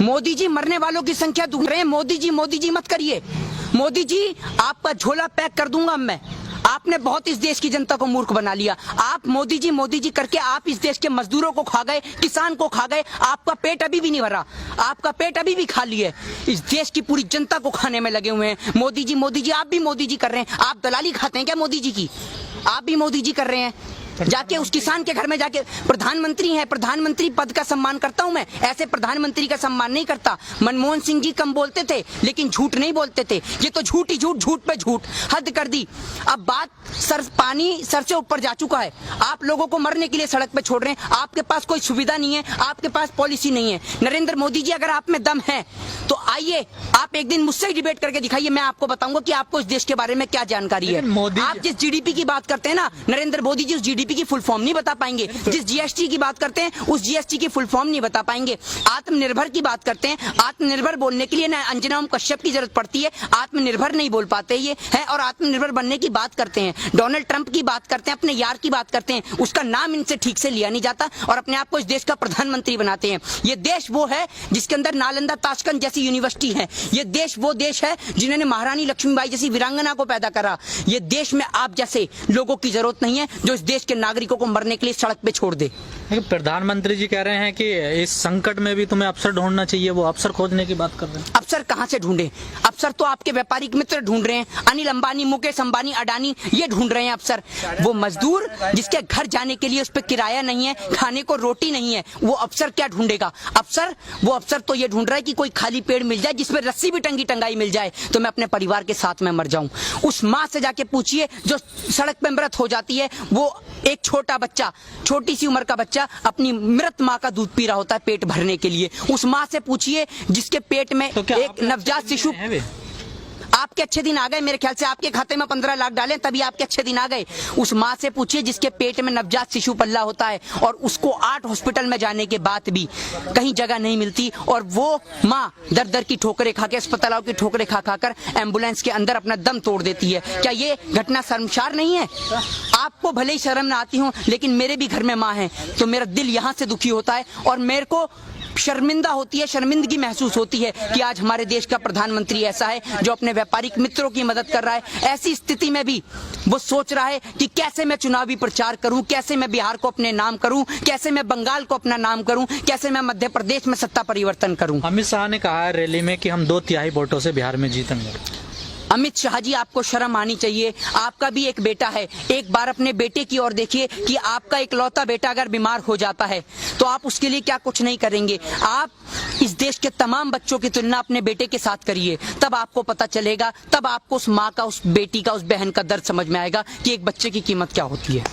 मोदी जी मरने वालों की संख्या ढूंढ रहे हैं। मोदी जी मत करिए। मोदी जी आपका झोला पैक कर दूंगा मैं। आपने बहुत इस देश की जनता को मूर्ख बना लिया। आप मोदी जी करके आप इस देश के मजदूरों को खा गए, किसान को खा गए। आपका पेट अभी भी नहीं भरा, आपका पेट अभी भी खाली है। इस देश की पूरी जनता को खाने में लगे हुए हैं। मोदी जी आप भी मोदी जी कर रहे हैं। आप दलाली खाते हैं क्या मोदी जी की? आप भी मोदी जी कर रहे हैं। जाके उस किसान के घर में जाके प्रधानमंत्री हैं, प्रधानमंत्री पद का सम्मान करता हूं मैं, ऐसे प्रधानमंत्री का सम्मान नहीं करता। मनमोहन सिंह जी कम बोलते थे लेकिन झूठ नहीं बोलते थे। ये तो झूठ ही झूठ, झूठ पे झूठ, हद कर दी। अब बात पानी सर से ऊपर जा चुका है। आप लोगों को मरने के लिए सड़क पे छोड़ रहे हैं। आपके पास कोई सुविधा नहीं है, आपके पास पॉलिसी नहीं है। नरेंद्र मोदी जी अगर आप में दम है तो आइए, आप एक दिन मुझसे डिबेट करके दिखाइए। मैं आपको बताऊंगा कि आपको इस देश के बारे में क्या जानकारी है। आप जिस जीडीपी की बात करते हैं ना, नरेंद्र मोदी जी उस जीडीपी की फुल फॉर्म नहीं बता पाएंगे। जिस जीएसटी की बात करते हैं उस जीएसटी की फुल फॉर्म नहीं बता पाएंगे। आत्मनिर्भर की बात करते हैं, आत्मनिर्भर बोलने के लिए ना अंजना ओम कश्यप की जरूरत पड़ती है। आत्मनिर्भर नहीं बोल पाते ये है। और आत्मनिर्भर बनने की बात करते हैं, डोनाल्ड ट्रंप की बात करते हैं, अपने यार की बात करते हैं, उसका नाम इनसे ठीक से लिया नहीं जाता और अपने आप को इस देश का प्रधानमंत्री बनाते हैं। ये देश वो है जिसके अंदर नालंदा ताशकंद जैसी यूनिवर्सिटी है। ये देश वो देश है जिन्होंने महारानी लक्ष्मीबाई जैसी वीरांगना को पैदा करा। ये देश में आप जैसे लोगों की जरूरत नहीं है जो इस देश के नागरिकों को मरने के लिए सड़क पे छोड़ दे। प्रधानमंत्री जी कह रहे हैं कि इस संकट में भी तुम्हें अवसर ढूंढना चाहिए, वो अवसर खोजने की बात कर रहे हैं। अवसर कहां से ढूंढे? अवसर तो आपके व्यापारिक मित्र ढूंढ रहे हैं। अनिल अंबानी, मुकेश अंबानी, अडानी ये ढूंढ रहे हैं अवसर। वो मजदूर जिसके घर जाने के लिए उस पर किराया नहीं है, खाने को रोटी नहीं है, वो अवसर क्या ढूंढेगा? वो अवसर तो ये ढूंढ रहा है कि कोई खाली पेड़ मिल जाए जिसमें रस्सी भी टंगाई मिल जाए तो मैं अपने परिवार के साथ में मर जाऊं। उस माँ से जाके पूछिए जो सड़क पे मृत हो जाती है। वो एक छोटा बच्चा, छोटी सी उम्र का बच्चा अपनी मृत माँ का दूध पी रहा होता है पेट भरने के लिए। उस माँ से पूछिए जिसके पेट में एक नवजात शिशु। आपके अच्छे दिन आ गए, मेरे ख्याल से आपके खाते में 15 लाख डाले तभी आपके अच्छे दिन आ गए। उस माँ से पूछिए जिसके पेट में नवजात शिशु पल्ला होता है और उसको 8 हॉस्पिटल में जाने के बाद भी कहीं जगह नहीं मिलती और वो माँ दर दर की ठोकरें खा के, अस्पतालों की ठोकरें खा खाकर एम्बुलेंस के अंदर अपना दम तोड़ देती है। क्या ये घटना शर्मसार नहीं है? आपको भले ही शर्म ना आती हो लेकिन मेरे भी घर में माँ है तो मेरा दिल यहाँ से दुखी होता है और मेरे को शर्मिंदा होती है, शर्मिंदगी महसूस होती है कि आज हमारे देश का प्रधानमंत्री ऐसा है जो अपने व्यापारिक मित्रों की मदद कर रहा है। ऐसी स्थिति में भी वो सोच रहा है कि कैसे मैं चुनावी प्रचार करूं, कैसे मैं बिहार को अपने नाम करूं, कैसे मैं बंगाल को अपना नाम करूं, कैसे मैं मध्य प्रदेश में सत्ता परिवर्तन करूं। अमित शाह ने कहा है रैली में कि हम 2/3 वोटों से बिहार में जीतेंगे। अमित शाह जी आपको शर्म आनी चाहिए। आपका भी एक बेटा है, एक बार अपने बेटे की ओर देखिए कि आपका इकलौता बेटा अगर बीमार हो जाता है तो आप उसके लिए क्या कुछ नहीं करेंगे। आप इस देश के तमाम बच्चों की तुलना अपने बेटे के साथ करिए, तब आपको पता चलेगा, तब आपको उस माँ का, उस बेटी का, उस बहन का दर्द समझ में आएगा कि एक बच्चे की कीमत क्या होती है।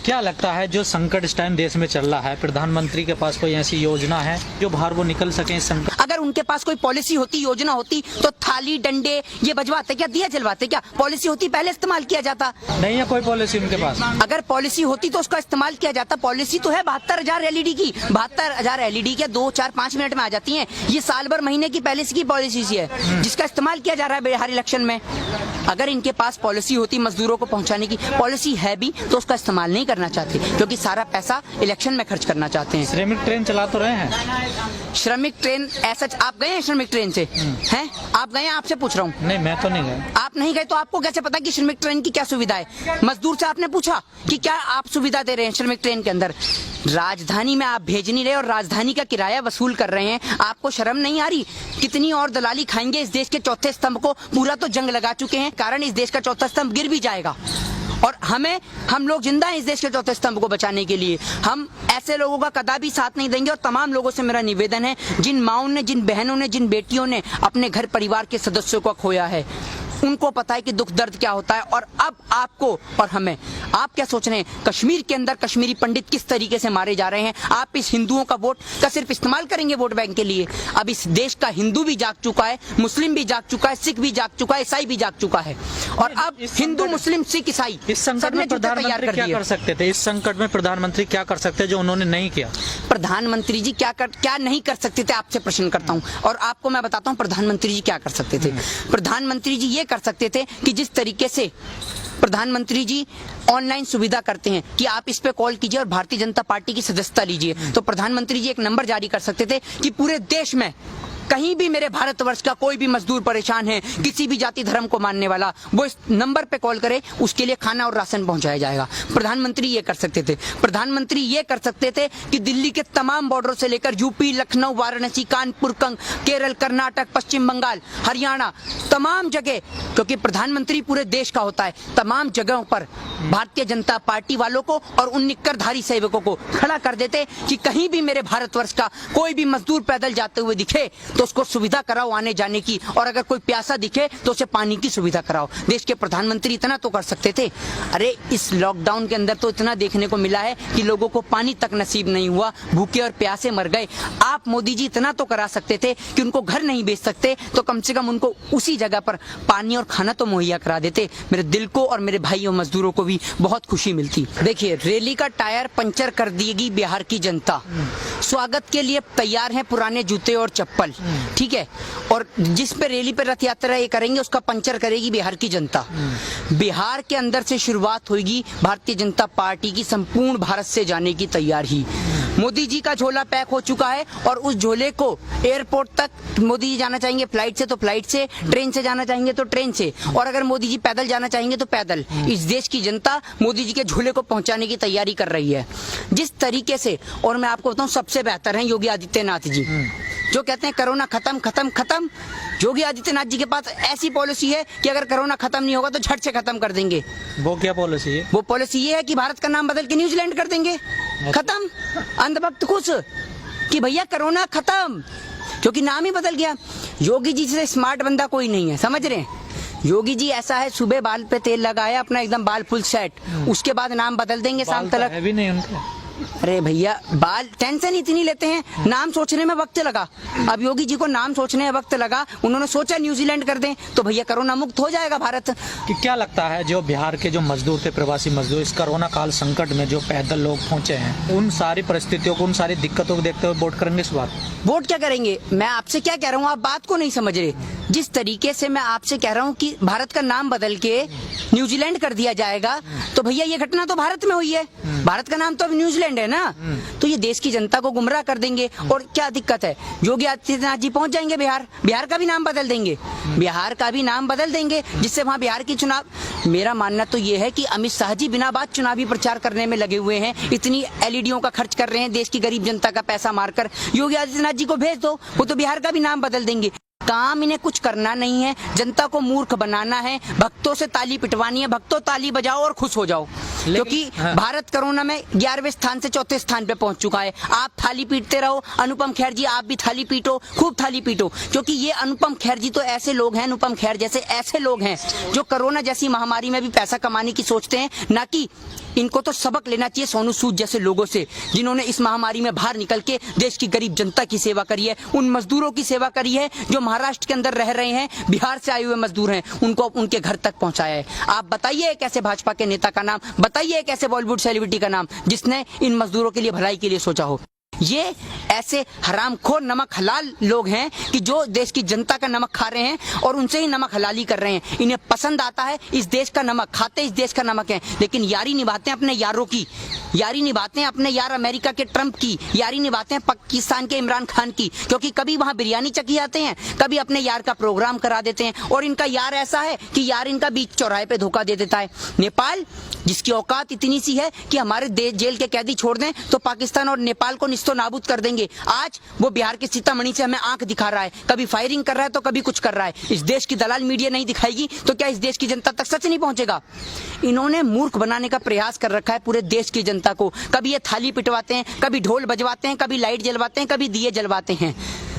क्या लगता है जो संकट इस टाइम देश में चल रहा है, प्रधानमंत्री के पास कोई ऐसी योजना है जो बाहर वो निकल सके इस संकट? अगर उनके पास कोई पॉलिसी होती, योजना होती तो थाली डंडे ये बजवाते क्या, दिया जलवाते क्या? पॉलिसी होती पहले इस्तेमाल किया जाता। नहीं है कोई पॉलिसी उनके पास। अगर पॉलिसी होती तो उसका इस्तेमाल किया जाता। पॉलिसी तो है 72,000 LED की, 72,000 LED के 2, 4, 5 मिनट में आ जाती है। ये साल भर महीने की पॉलिसी की पॉलिसी है जिसका इस्तेमाल किया जा रहा है बिहार इलेक्शन में। अगर इनके पास पॉलिसी होती मजदूरों को पहुंचाने की, पॉलिसी है भी तो उसका इस्तेमाल नहीं करना चाहते क्योंकि सारा पैसा इलेक्शन में खर्च करना चाहते हैं। श्रमिक ट्रेन चला तो रहे हैं। श्रमिक ट्रेन ऐसा, आप गए हैं श्रमिक ट्रेन से? हैं आप गए हैं? आपसे पूछ रहा हूँ। नहीं मैं तो नहीं गया। आप नहीं गए तो आपको कैसे पता कि श्रमिक ट्रेन की क्या सुविधा है? मजदूर से आपने पूछा कि क्या आप सुविधा दे रहे हैं श्रमिक ट्रेन के अंदर? राजधानी में आप भेज नहीं रहे और राजधानी का किराया वसूल कर रहे हैं। आपको शर्म नहीं आ रही? कितनी और दलाली खाएंगे इस देश के चौथे स्तंभ को? पूरा तो जंग लगा चुके हैं, कारण इस देश का चौथा स्तंभ गिर भी जाएगा और हम लोग जिंदा हैं इस देश के चौथे स्तंभ को बचाने के लिए। हम ऐसे लोगों का कदापि साथ नहीं देंगे और तमाम लोगों से मेरा निवेदन है, जिन माओं ने, जिन बहनों ने, जिन बेटियों ने अपने घर परिवार के सदस्यों को खोया है, उनको पता है कि दुख दर्द क्या होता है। और अब आपको और हमें, आप क्या सोच रहे हैं कश्मीर के अंदर कश्मीरी पंडित किस तरीके से मारे जा रहे हैं? आप इस हिंदुओं का वोट का सिर्फ इस्तेमाल करेंगे वोट बैंक के लिए? अब इस देश का हिंदू भी जाग चुका है, मुस्लिम भी जाग चुका है, सिख भी जाग चुका है, ईसाई भी जाग चुका है और अब हिंदू, मुस्लिम, सिख, ईसाई इस संकट में प्रधानमंत्री क्या कर सकते थे? इस संकट में प्रधानमंत्री क्या कर सकते जो उन्होंने नहीं किया? प्रधानमंत्री जी क्या नहीं कर सकते थे? आपसे प्रश्न करता हूँ और आपको मैं बताता हूँ प्रधानमंत्री जी क्या कर सकते थे। प्रधानमंत्री जी ये कर सकते थे कि जिस तरीके से प्रधानमंत्री जी ऑनलाइन सुविधा करते हैं कि आप इस पे कॉल कीजिए और भारतीय जनता पार्टी की सदस्यता लीजिए, तो प्रधानमंत्री जी एक नंबर जारी कर सकते थे कि पूरे देश में कहीं भी मेरे भारतवर्ष का कोई भी मजदूर परेशान है, किसी भी जाति धर्म को मानने वाला, वो इस नंबर पे कॉल करे, उसके लिए खाना और राशन पहुंचाया जाएगा। प्रधानमंत्री ये कर सकते थे। प्रधानमंत्री ये कर सकते थे कि दिल्ली के तमाम बॉर्डरों से लेकर यूपी, लखनऊ, वाराणसी, कानपुर, केरल, कर्नाटक, पश्चिम बंगाल, हरियाणा, तमाम जगह, क्योंकि प्रधानमंत्री पूरे देश का होता है, तमाम जगहों पर भारतीय जनता पार्टी वालों को और उन निक्करधारी सेवकों को खड़ा कर देते कि कहीं भी मेरे भारतवर्ष का कोई भी मजदूर पैदल जाते हुए दिखे तो उसको सुविधा कराओ आने जाने की, और अगर कोई प्यासा दिखे तो उसे पानी की सुविधा कराओ। देश के प्रधानमंत्री इतना तो कर सकते थे। अरे इस लॉकडाउन के अंदर तो इतना देखने को मिला है कि लोगों को पानी तक नसीब नहीं हुआ, भूखे और प्यासे मर गए। आप मोदी जी इतना तो करा सकते थे कि उनको घर नहीं बेच सकते तो कम से कम उनको उसी जगह पर पानी और खाना तो मुहैया करा देते। मेरे दिल को और मेरे भाइयों मजदूरों को भी बहुत खुशी मिलती। देखिए, रैली का टायर पंचर कर देगी बिहार की जनता, स्वागत के लिए तैयार हैं पुराने जूते और चप्पल, ठीक है, और जिस पे रैली पे रथ यात्रा ये करेंगे उसका पंचर करेगी बिहार की जनता। बिहार के अंदर से शुरुआत होगी भारतीय जनता पार्टी की संपूर्ण भारत से जाने की तैयारी। मोदी जी का झोला पैक हो चुका है और उस झोले को एयरपोर्ट तक मोदी जी जाना चाहेंगे फ्लाइट से तो फ्लाइट से, ट्रेन से जाना चाहेंगे तो ट्रेन से, और अगर मोदी जी पैदल जाना चाहेंगे तो पैदल। इस देश की जनता मोदी जी के झोले को पहुंचाने की तैयारी कर रही है जिस तरीके से। और मैं आपको बताऊं, सबसे बेहतर है योगी आदित्यनाथ जी, जो कहते हैं कोरोना खत्म खत्म खत्म। योगी आदित्यनाथ जी के पास ऐसी पॉलिसी है कि अगर कोरोना खत्म नहीं होगा तो झट से खत्म कर देंगे। वो क्या पॉलिसी है? वो पॉलिसी ये है कि भारत का नाम बदल के न्यूजीलैंड कर देंगे। खत्म, अंधभक्त खुश कि भैया कोरोना खत्म, क्योंकि नाम ही बदल गया। योगी जी से स्मार्ट बंदा कोई नहीं है, समझ रहे हैं? योगी जी ऐसा है, सुबह बाल पे तेल लगाया अपना एकदम बाल फुल सेट, उसके बाद नाम बदल देंगे शाम तक। है भी नहीं उनके। अरे भैया, बाल टेंशन इतनी लेते हैं, नाम सोचने में वक्त लगा। अब योगी जी को नाम सोचने में वक्त लगा, उन्होंने सोचा न्यूजीलैंड कर दें तो भैया कोरोना मुक्त हो जाएगा भारत। कि क्या लगता है जो बिहार के जो मजदूर थे, प्रवासी मजदूर, इस कोरोना काल संकट में जो पैदल लोग पहुंचे हैं, उन सारी परिस्थितियों को, उन सारी दिक्कतों को देखते हुए वोट करेंगे इस बार? वोट क्या करेंगे? मैं आपसे क्या कह रहा हूँ, आप बात को नहीं समझ रहे। जिस तरीके से मैं आपसे कह रहा हूँ कि भारत का नाम बदल के न्यूजीलैंड कर दिया जाएगा, तो भैया ये घटना तो भारत में हुई है, भारत का नाम तो अब न्यूजीलैंड है ना, तो ये देश की जनता को गुमराह कर देंगे। और क्या दिक्कत है, योगी आदित्यनाथ जी पहुंच जाएंगे बिहार, बिहार का भी नाम बदल देंगे, बिहार का भी नाम बदल देंगे, जिससे वहां बिहार की चुनाव। मेरा मानना तो ये है कि अमित शाह जी बिना बात चुनावी प्रचार करने में लगे हुए हैं, इतनी एलईडीओं का खर्च कर रहे हैं, देश की गरीब जनता का पैसा मारकर। योगी आदित्यनाथ जी को भेज दो, वो तो बिहार का भी नाम बदल देंगे। काम इन्हें कुछ करना नहीं है, जनता को मूर्ख बनाना है, भक्तों से ताली पिटवानी है। भक्तों ताली बजाओ और खुश हो जाओ, क्योंकि भारत कोरोना में 11वें स्थान से 4थे स्थान पे पहुंच चुका है। आप थाली पीटते रहो, अनुपम खेर जी आप भी थाली पीटो, खूब थाली पीटो, क्योंकि ये अनुपम खेर जी तो ऐसे लोग हैं, अनुपम खेर जैसे ऐसे लोग हैं जो कोरोना जैसी महामारी में भी पैसा कमाने की सोचते हैं। ना कि इनको तो सबक लेना चाहिए सोनू सूद जैसे लोगों से, जिन्होंने इस महामारी में बाहर निकल के देश की गरीब जनता की सेवा करी है, उन मजदूरों की सेवा करी है जो महाराष्ट्र के अंदर रह रहे हैं, बिहार से आए हुए मजदूर हैं, उनको उनके घर तक पहुंचाया है। आप बताइए एक ऐसे भाजपा के नेता का नाम, बताइए एक ऐसे बॉलीवुड सेलिब्रिटी का नाम जिसने इन मजदूरों के लिए भलाई के लिए सोचा हो। ये ऐसे हरामखोर नमक हलाल लोग हैं कि जो देश की जनता का नमक खा रहे हैं और उनसे ही नमक हलाली कर रहे हैं। इन्हें पसंद आता है इस देश का नमक, खाते इस देश का नमक है, लेकिन यारी निभाते हैं अपने यारों की, यारी निभाते हैं अपने यार अमेरिका के ट्रंप की, यारी निभाते हैं पाकिस्तान के इमरान खान की, क्योंकि कभी वहां बिरयानी चखी आते हैं, कभी अपने यार का प्रोग्राम करा देते हैं। और इनका यार ऐसा है कि यार इनका बीच चौराहे पे धोखा दे देता है। नेपाल, जिसकी औकात इतनी सी है कि हमारे जेल के कैदी छोड़ दें तो पाकिस्तान और नेपाल को निस्तो नाबूद कर देंगे, आज वो बिहार के सीतामढ़ी से हमें आंख दिखा रहा है, कभी फायरिंग कर रहा है तो कभी कुछ कर रहा है। इस देश की दलाल मीडिया नहीं दिखाएगी तो क्या इस देश की जनता तक सच नहीं पहुंचेगा? इन्होंने मूर्ख बनाने का प्रयास कर रखा है पूरे देश की जनता को। कभी ये थाली पिटवाते हैं, कभी ढोल बजवाते हैं, कभी लाइट जलवाते हैं, कभी दिए जलवाते हैं।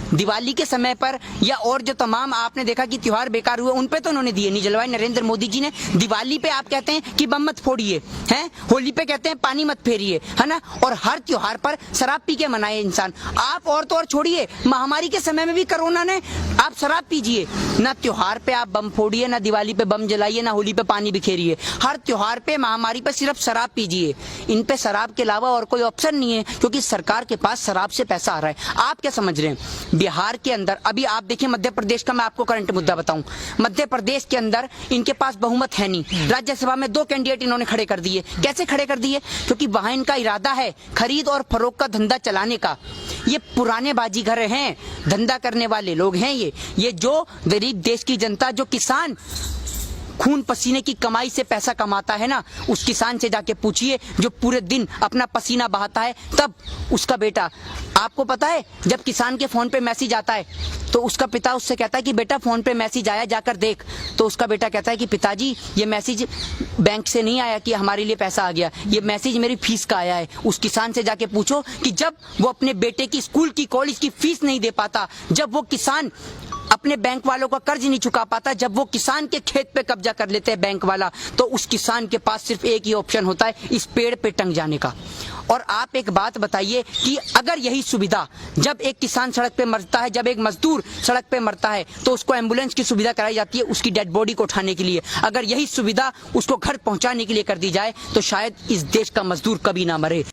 दिवाली के समय पर या और जो तमाम आपने देखा कि त्योहार बेकार हुए, उन पे तो उन्होंने दिए नहीं जलवाए नरेंद्र मोदी जी ने। दिवाली पे आप कहते हैं कि बम मत फोड़िए, हैं, होली पे कहते हैं पानी मत फेरिए, है ना, और हर त्योहार पर शराब पी के मनाए इंसान। आप और तो और छोड़िए, महामारी के समय में भी कोरोना ने, आप शराब पीजिए, ना त्योहार पे आप बम फोड़िए, ना दिवाली पे बम जलाइए, ना होली पे पानी बिखेरिए। हर त्योहार पे, महामारी पे सिर्फ शराब पीजिए। इन पे शराब के अलावा और कोई ऑप्शन नहीं है, क्योंकि सरकार के पास शराब से पैसा आ रहा है। आप क्या समझ रहे हैं? बिहार के अंदर अभी आप देखिए, मध्य प्रदेश का मैं आपको करंट मुद्दा बताऊं, मध्य प्रदेश के अंदर इनके पास बहुमत है नहीं, राज्यसभा में 2 कैंडिडेट इन्होंने खड़े कर दिए। कैसे खड़े कर दिए? क्योंकि वहां इनका इरादा है खरीद और फरोख्त का धंधा चलाने का। ये पुराने बाजीगर हैं, धंधा करने वाले लोग हैं। ये जो गरीब देश की जनता, जो किसान खून पसीने की कमाई से पैसा कमाता है ना, उस किसान से जाके पूछिए जो पूरे दिन अपना पसीना बहाता है, तब उसका बेटा, आपको पता है जब किसान के फोन पे मैसेज आता है तो उसका पिता उससे कहता है कि बेटा फोन पे मैसेज आया, जाकर देख। तो उसका बेटा कहता है कि पिताजी ये मैसेज बैंक से नहीं आया कि हमारे लिए पैसा आ गया, ये मैसेज मेरी फीस का आया है। उस किसान से जाके पूछो कि जब वो अपने बेटे की स्कूल की, कॉलेज की फीस नहीं दे पाता, जब वो किसान अपने बैंक वालों का कर्ज नहीं चुका पाता, जब वो किसान के खेत पे कब्जा कर लेते हैं बैंक वाला, तो उस किसान के पास सिर्फ एक ही ऑप्शन होता है, इस पेड़ पे टंग जाने का। और आप एक बात बताइए कि अगर यही सुविधा, जब एक किसान सड़क पे मरता है, जब एक मजदूर सड़क पे मरता है, तो उसको एम्बुलेंस की सुविधा कराई जाती है उसकी डेड बॉडी को उठाने के लिए, अगर यही सुविधा उसको घर पहुंचाने के लिए कर दी जाए तो शायद इस देश का मजदूर कभी ना मरे।